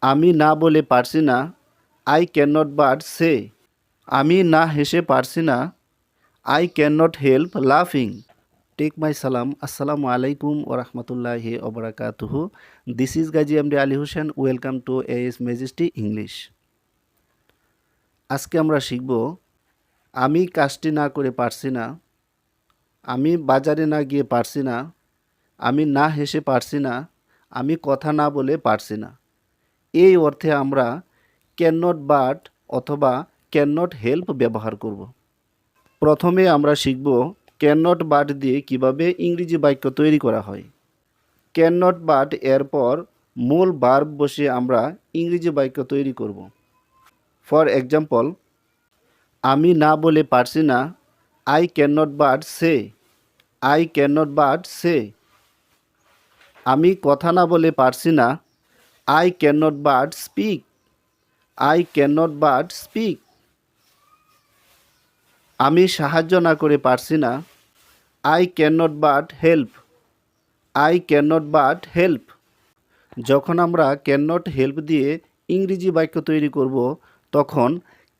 আমি না বলে পারছি না, I can not but say. আমি না হেসে পারছি না, আই ক্যান নট হেল্প লাফিং। টেক মাই সালাম। আসসালামু আলাইকুম ওরহমতুল্লাহি ওবরাকাতুহু। This is Gazi MD Ali Hossain. Welcome to AS Majesty English. আজকে আমরা শিখব আমি কাজটি না করে পারছি না, আমি বাজারে না গিয়ে পারছি না, আমি না হেসে পারছি না, আমি কথা না বলে পারছি না। এই অর্থে আমরা ক্যান নট বাট অথবা ক্যান নট হেল্প ব্যবহার করব। প্রথমে আমরা শিখব ক্যান নট বাট দিয়ে কিভাবে ইংরেজি বাক্য তৈরি করা হয়। ক্যান নট বাট এরপর মূল ভার্ব বসিয়ে আমরা ইংরেজি বাক্য তৈরি করব। ফর এক্সাম্পল, আমি না বলে পারছি না, I can not but say. I can not but say. আমি কথা না বলে পারছি না, I can not but speak. I can not but speak. আমি সাহায্য না করে পারছি না, I can not but help. I can not but help. যখন আমরা ক্যান নট হেল্প দিয়ে ইংরেজি বাক্য তৈরি করব, তখন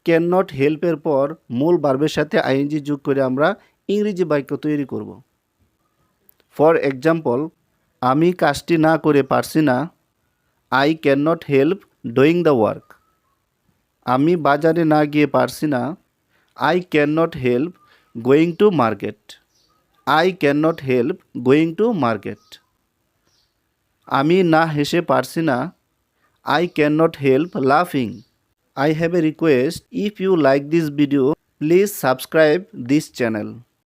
ক্যান নট হেল্পের পর মূল ভার্বের সাথে আইএনজি যোগ করে আমরা ইংরেজি বাক্য তৈরি করব। ফর এক্সাম্পল, আমি কাজটি না করে পারছি না, I can not help doing the work. আমি বাজারে না গিয়ে পারছি না, I can not help going to market. I can not help going to market. আমি না হেসে পারছি না, আই ক্যান নট হেল্প লাফিং। I have a request. If you like this video, please subscribe this channel.